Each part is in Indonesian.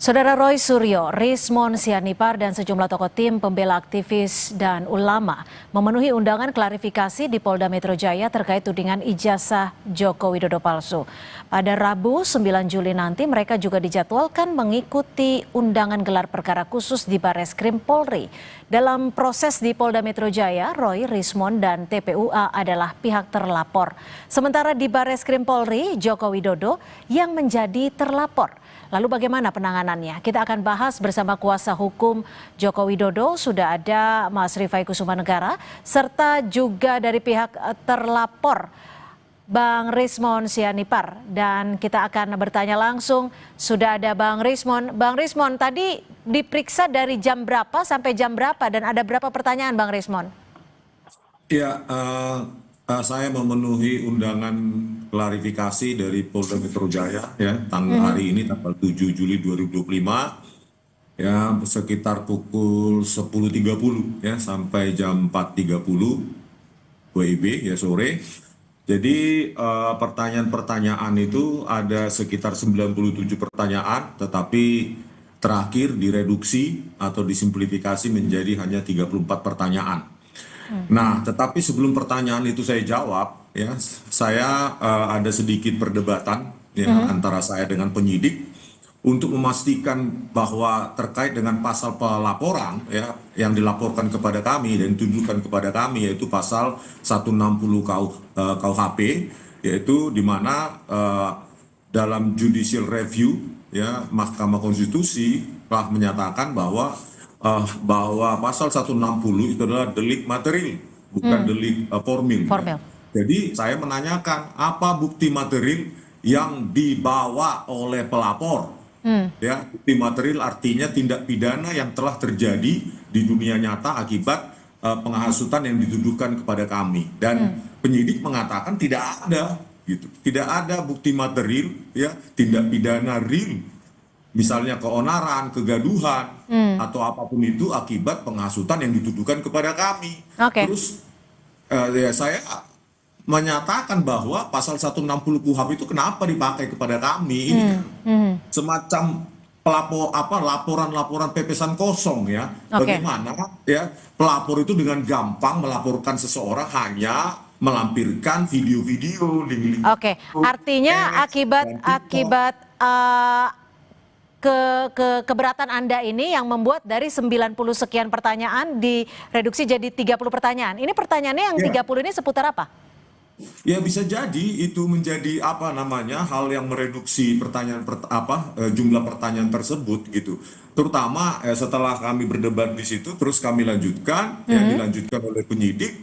Saudara Roy Suryo, Rismon Sianipar, dan sejumlah tokoh tim pembela aktivis dan ulama memenuhi undangan klarifikasi di Polda Metro Jaya terkait tudingan ijazah Joko Widodo palsu. Pada Rabu 9 Juli nanti mereka juga dijadwalkan mengikuti undangan gelar perkara khusus di Barreskrim Polri. Dalam proses di Polda Metro Jaya, Roy, Rismon, dan TPUA adalah pihak terlapor. Sementara di Barreskrim Polri, Joko Widodo yang menjadi terlapor. Lalu bagaimana penanganannya? Kita akan bahas bersama kuasa hukum Joko Widodo, sudah ada Mas Rifai Kusumanegara, serta juga dari pihak terlapor Bang Rismon Sianipar. Dan kita akan bertanya langsung, sudah ada Bang Rismon. Bang Rismon, tadi diperiksa dari jam berapa sampai jam berapa dan ada berapa pertanyaan Bang Rismon? Ya, saya memenuhi undangan klarifikasi dari Polda Metro Jaya ya tanggal hari ini tanggal 7 Juli 2025 ya sekitar pukul 10.30 ya sampai jam 4.30 WIB ya sore. Jadi pertanyaan-pertanyaan itu ada sekitar 97 pertanyaan, tetapi terakhir direduksi atau disimplifikasi menjadi hanya 34 pertanyaan. Nah, tetapi sebelum pertanyaan itu saya jawab, ya, saya ada sedikit perdebatan ya antara saya dengan penyidik untuk memastikan bahwa terkait dengan pasal pelaporan ya yang dilaporkan kepada kami dan ditujukan kepada kami, yaitu pasal 160 KUHP, yaitu di mana dalam judicial review ya Mahkamah Konstitusi telah menyatakan bahwa pasal 160 itu adalah delik material, bukan delik formil. Ya. Jadi saya menanyakan apa bukti material yang dibawa oleh pelapor. Ya, bukti material artinya tindak pidana yang telah terjadi di dunia nyata akibat penghasutan yang dituduhkan kepada kami. Dan penyidik mengatakan tidak ada, gitu. Tidak ada bukti material, ya, tindak pidana real. Misalnya keonaran, kegaduhan, atau apapun itu akibat penghasutan yang dituduhkan kepada kami. Terus ya saya menyatakan bahwa pasal 160 KUHP itu kenapa dipakai kepada kami. Ini semacam laporan-laporan pepesan kosong ya. Bagaimana ya pelapor itu dengan gampang melaporkan seseorang hanya melampirkan video-video. Artinya akibat keberatan Anda ini yang membuat dari 90 sekian pertanyaan direduksi jadi 30 pertanyaan. Ini pertanyaannya yang 30 ini seputar apa? Ya bisa jadi itu menjadi hal yang mereduksi jumlah pertanyaan tersebut gitu. Terutama setelah kami berdebat di situ terus kami lanjutkan dilanjutkan oleh penyidik,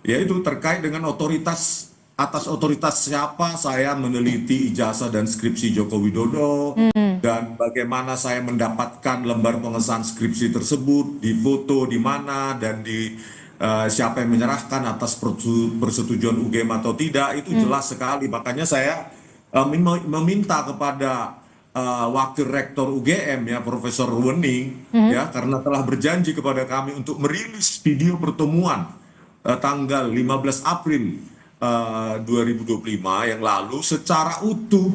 yaitu terkait dengan atas otoritas siapa saya meneliti ijazah dan skripsi Joko Widodo, dan bagaimana saya mendapatkan lembar pengesahan skripsi tersebut, di foto di mana, dan siapa yang menyerahkan atas persetujuan UGM atau tidak, itu jelas sekali. Makanya saya meminta kepada Wakil Rektor UGM ya Profesor Wening ya, karena telah berjanji kepada kami untuk merilis video pertemuan tanggal 15 April 2025 yang lalu secara utuh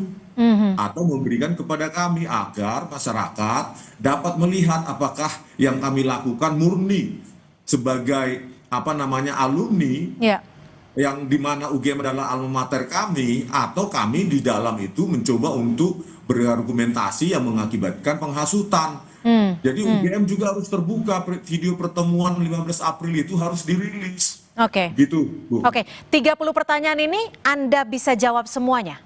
atau memberikan kepada kami agar masyarakat dapat melihat apakah yang kami lakukan murni sebagai alumni yang dimana UGM adalah alma mater kami, atau kami di dalam itu mencoba untuk berargumentasi yang mengakibatkan penghasutan. Jadi UGM juga harus terbuka, video pertemuan 15 April itu harus dirilis. Gitu, Bu. 30 pertanyaan ini Anda bisa jawab semuanya?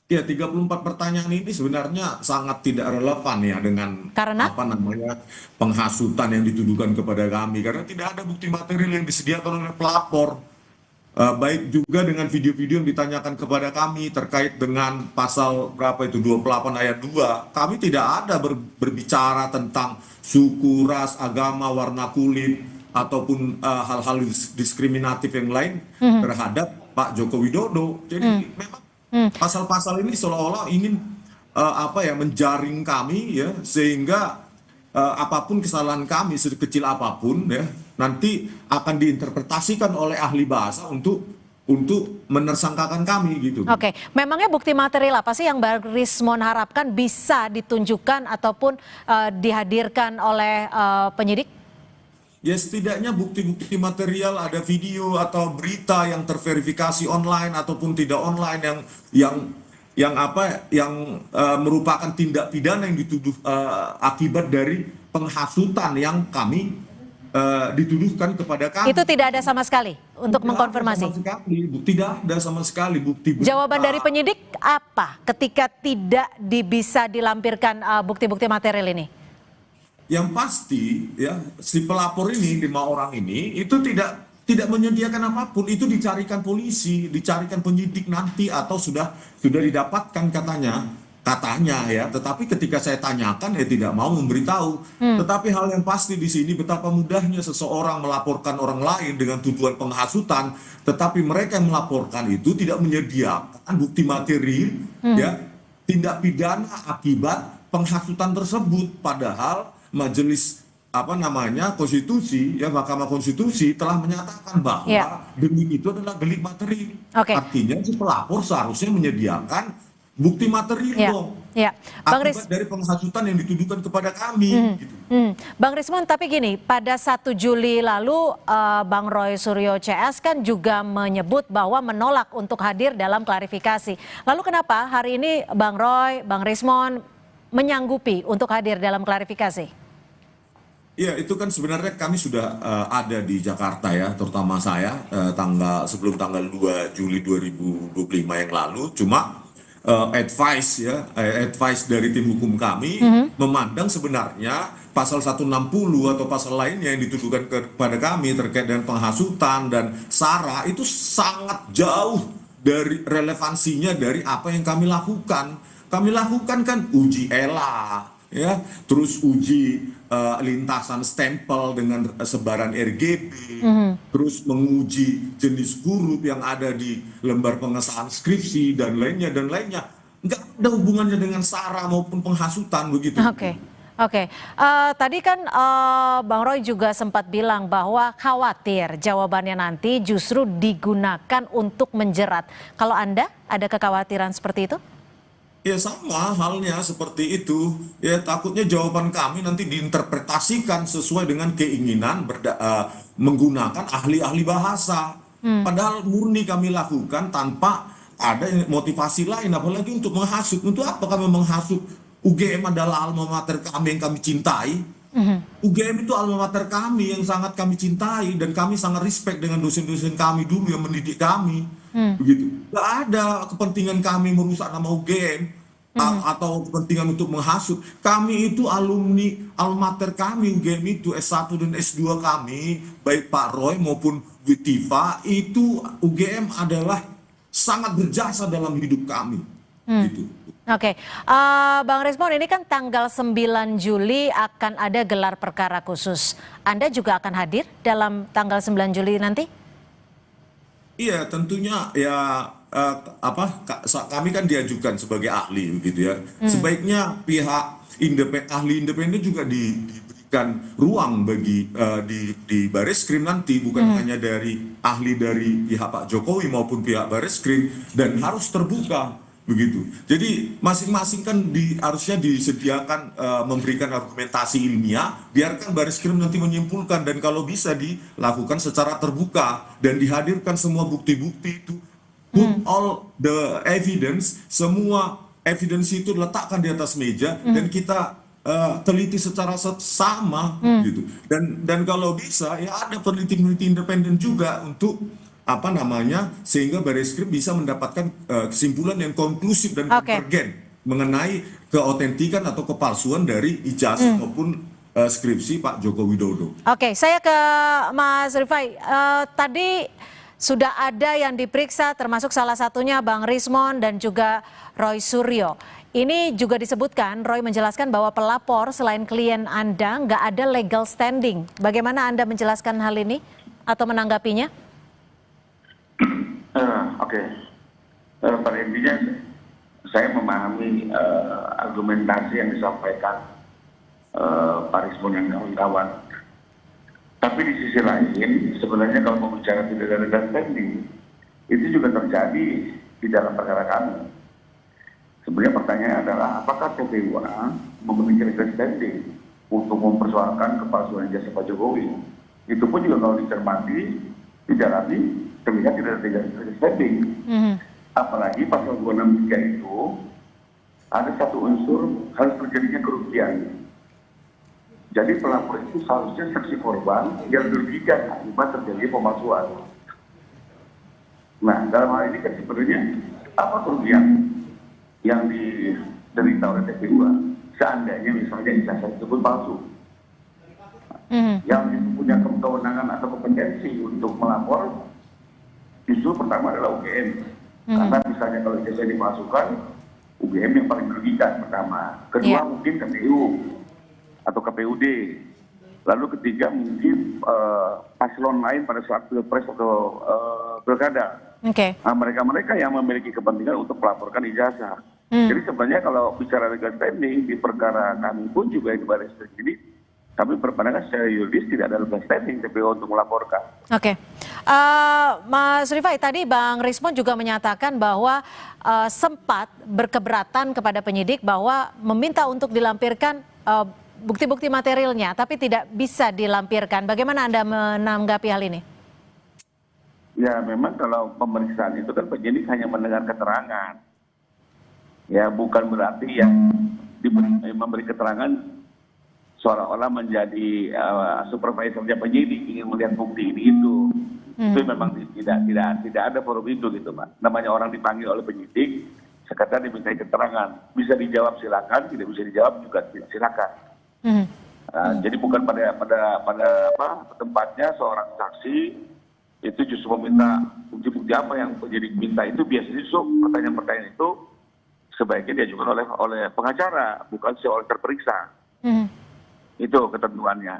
Ya, 34 pertanyaan ini sebenarnya sangat tidak relevan ya dengan penghasutan yang dituduhkan kepada kami, karena tidak ada bukti material yang disediakan oleh pelapor. Baik juga dengan video-video yang ditanyakan kepada kami terkait dengan pasal 28 ayat 2. Kami tidak ada berbicara tentang suku, ras, agama, warna kulit, ataupun hal-hal diskriminatif yang lain terhadap Pak Joko Widodo. Jadi memang pasal-pasal ini seolah-olah ingin menjaring kami ya, sehingga apapun kesalahan kami sekecil apapun ya nanti akan diinterpretasikan oleh ahli bahasa untuk untuk menersangkakan kami gitu. Oke, memangnya bukti material apa sih yang Bang Rismon harapkan bisa ditunjukkan ataupun dihadirkan oleh penyidik? Ya setidaknya bukti-bukti material, ada video atau berita yang terverifikasi online ataupun tidak online yang merupakan tindak pidana yang dituduh akibat dari penghasutan yang kami dituduhkan kepada kami. Itu tidak ada sama sekali untuk mengkonfirmasi. Tidak ada sama sekali bukti berita. Jawaban dari penyidik apa ketika tidak bisa dilampirkan bukti-bukti material ini? Yang pasti ya si pelapor ini 5 orang ini itu tidak menyediakan apapun, itu dicarikan polisi, dicarikan penyidik nanti atau sudah didapatkan katanya ya, tetapi ketika saya tanyakan ya tidak mau memberitahu. Tetapi hal yang pasti di sini betapa mudahnya seseorang melaporkan orang lain dengan tuduhan penghasutan, tetapi mereka yang melaporkan itu tidak menyediakan bukti materi ya tindak pidana akibat penghasutan tersebut, padahal Majelis konstitusi ya Mahkamah Konstitusi telah menyatakan bahwa delik itu adalah delik materi. Artinya si pelapor seharusnya menyediakan bukti materi dong. Akibat dari penghasutan yang dituduhkan kepada kami. Gitu. Bang Rismon, tapi gini, pada 1 Juli lalu Bang Roy Suryo CS kan juga menyebut bahwa menolak untuk hadir dalam klarifikasi. Lalu kenapa hari ini Bang Roy, Bang Rismon menyanggupi untuk hadir dalam klarifikasi? Ya, itu kan sebenarnya kami sudah ada di Jakarta ya, terutama saya sebelum tanggal 2 Juli 2025 yang lalu. Cuma advice dari tim hukum kami memandang sebenarnya pasal 160 atau pasal lainnya yang dituduhkan kepada kami terkait dengan penghasutan dan SARA itu sangat jauh dari relevansinya dari apa yang kami lakukan. Kami lakukan kan uji ELA, ya, terus uji lintasan stempel dengan sebaran RGB, terus menguji jenis huruf yang ada di lembar pengesahan skripsi dan lainnya. Nggak ada hubungannya dengan SARA maupun penghasutan begitu. Oke. Tadi kan Bang Roy juga sempat bilang bahwa khawatir jawabannya nanti justru digunakan untuk menjerat. Kalau Anda ada kekhawatiran seperti itu? Ya sama halnya seperti itu. Ya takutnya jawaban kami nanti diinterpretasikan sesuai dengan keinginan menggunakan ahli-ahli bahasa. Padahal murni kami lakukan tanpa ada motivasi lain, apalagi untuk menghasut. Untuk apa kami menghasut? UGM adalah alma mater kami yang kami cintai. UGM itu alma mater kami yang sangat kami cintai dan kami sangat respect dengan dosen-dosen kami dulu yang mendidik kami. Begitu. Gak ada kepentingan kami merusak nama UGM atau kepentingan untuk menghasut. Kami itu alumni alma mater kami, UGM itu S1 dan S2 kami, baik Pak Roy maupun Bu Tifa, itu UGM adalah sangat berjasa dalam hidup kami. Gitu. Bang Rismon, ini kan tanggal 9 Juli akan ada gelar perkara khusus. Anda juga akan hadir dalam tanggal 9 Juli nanti? Iya, tentunya ya kami kan diajukan sebagai ahli begitu ya. Sebaiknya pihak ahli independen juga diberikan ruang bagi di Bareskrim nanti, bukan hanya dari ahli dari pihak Pak Jokowi maupun pihak Bareskrim, dan harus terbuka. Begitu. Jadi masing-masing kan harusnya disediakan memberikan argumentasi ilmiah, biarkan Bareskrim nanti menyimpulkan, dan kalau bisa dilakukan secara terbuka dan dihadirkan semua bukti-bukti itu, put all the evidence, semua evidence itu letakkan di atas meja dan kita teliti secara sama gitu. Dan kalau bisa ya ada peneliti-peneliti independen juga untuk sehingga Bareskrim bisa mendapatkan kesimpulan yang konklusif dan konvergen mengenai keautentikan atau kepalsuan dari ijazah maupun skripsi Pak Joko Widodo. Saya ke Mas Rifai. Tadi sudah ada yang diperiksa, termasuk salah satunya Bang Rismon dan juga Roy Suryo. Ini juga disebutkan, Roy menjelaskan bahwa pelapor selain klien Anda nggak ada legal standing. Bagaimana Anda menjelaskan hal ini atau menanggapinya? Pada intinya saya memahami argumentasi yang disampaikan Pak Rismon dan kawan-kawan. Tapi di sisi lain, sebenarnya kalau mau bicara tidak ada legal standing, Itu juga terjadi di dalam perkara kami. Sebenarnya pertanyaannya adalah apakah TPUA memiliki legal standing untuk mempersoalkan kepalsuan ijazah Pak Jokowi? Itu pun juga kalau dicermati, didalami, terlihat tidak ada legal standing. Apalagi pasal 263 itu ada satu unsur harus terjadinya kerugian. Jadi pelapor itu seharusnya saksi korban yang dirugikan akibat terjadi pemalsuan. Nah, dalam hal ini kan sebenarnya apa kerugian yang diderita oleh TPUA seandainya misalnya ijazah itu pun palsu. Yang punya kewenangan atau kompetensi untuk melapor justru pertama adalah UGM. Karena misalnya kalau ijazah dipalsukan, UGM yang paling merugikan pertama. Kedua mungkin KPU atau KPUD. Lalu ketiga mungkin paslon lain pada saat pilpres atau pilkada. Nah, mereka-mereka yang memiliki kepentingan untuk melaporkan ijazah. Jadi sebenarnya kalau bicara legal standing di perkara kami pun juga di baris ini, kami berpandangan secara yuridis tidak ada legal standing TPU untuk melaporkan. Mas Rifai, tadi Bang Rismon juga menyatakan bahwa sempat berkeberatan kepada penyidik bahwa meminta untuk dilampirkan bukti-bukti materialnya, tapi tidak bisa dilampirkan. Bagaimana Anda menanggapi hal ini? Ya, memang kalau pemeriksaan itu kan penyidik hanya mendengar keterangan. Ya, bukan berarti yang memberi keterangan seolah-olah menjadi supervisornya penyidik, ingin melihat bukti ini itu. Itu memang tidak ada forum itu gitu, Pak. Namanya orang dipanggil oleh penyidik, sekedar diminta keterangan. Bisa dijawab silakan, tidak bisa dijawab juga silakan. Jadi bukan pada tempatnya seorang saksi itu justru meminta bukti-bukti apa yang penyidik minta, itu biasanya pertanyaan-pertanyaan itu sebaiknya diajukan oleh pengacara, bukan oleh terperiksa. Itu ketentuannya.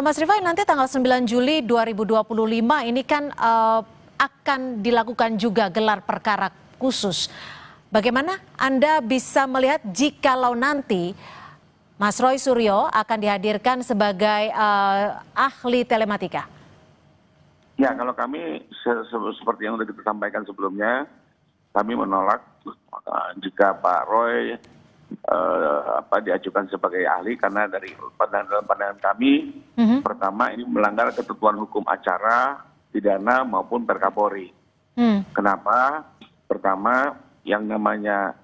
Mas Rifai, nanti tanggal 9 Juli 2025 ini kan akan dilakukan juga gelar perkara khusus. Bagaimana Anda bisa melihat jikalau nanti Mas Roy Suryo akan dihadirkan sebagai ahli telematika? Ya, kalau kami seperti yang sudah kita sampaikan sebelumnya, kami menolak jika Pak Roy diajukan sebagai ahli, karena dari pandangan kami, pertama ini melanggar ketentuan hukum acara pidana maupun Perkapolri. Kenapa? Pertama, yang namanya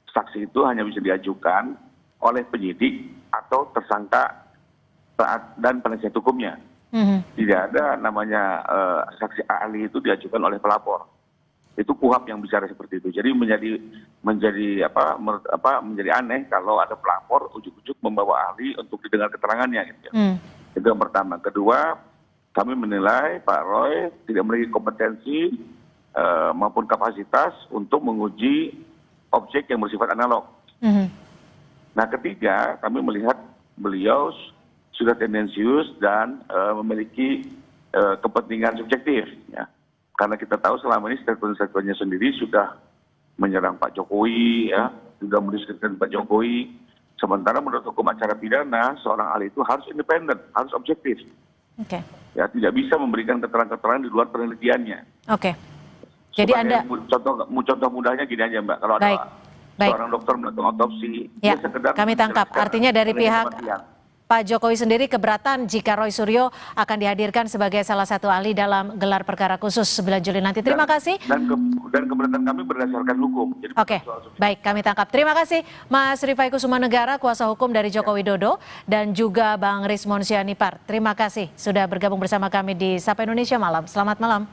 saksi itu hanya bisa diajukan oleh penyidik atau tersangka dan penasihat hukumnya. Tidak ada namanya saksi ahli itu diajukan oleh pelapor. Itu KUHAP yang bicara seperti itu. Jadi menjadi aneh kalau ada pelapor ujuk-ujuk membawa ahli untuk didengar keterangannya gitu. Itu yang pertama. Kedua, kami menilai Pak Roy tidak memiliki kompetensi maupun kapasitas untuk menguji objek yang bersifat analog. Nah, ketiga, kami melihat beliau sudah tendensius dan memiliki kepentingan subjektif, ya. Karena kita tahu selama ini statement-statementnya sendiri sudah menyerang Pak Jokowi, ya, sudah mendiskreditkan Pak Jokowi. Sementara menurut hukum acara pidana, seorang ahli itu harus independen, harus objektif. Ya, tidak bisa memberikan keterangan-keterangan di luar penelitiannya. Jadi Anda contoh mudahnya gini aja, Mbak. Kalau ada seorang dokter melakukan otopsi, ya, kami tangkap. Artinya dari pihak Pak Jokowi sendiri keberatan jika Roy Suryo akan dihadirkan sebagai salah satu ahli dalam gelar perkara khusus 9 Juli nanti. Terima kasih. Dan keberatan kami berdasarkan hukum. Baik, kami tangkap. Terima kasih Mas Rifai Kusumanegara, kuasa hukum dari Joko Widodo, dan juga Bang Rismon Sianipar. Terima kasih sudah bergabung bersama kami di Sapa Indonesia Malam. Selamat malam.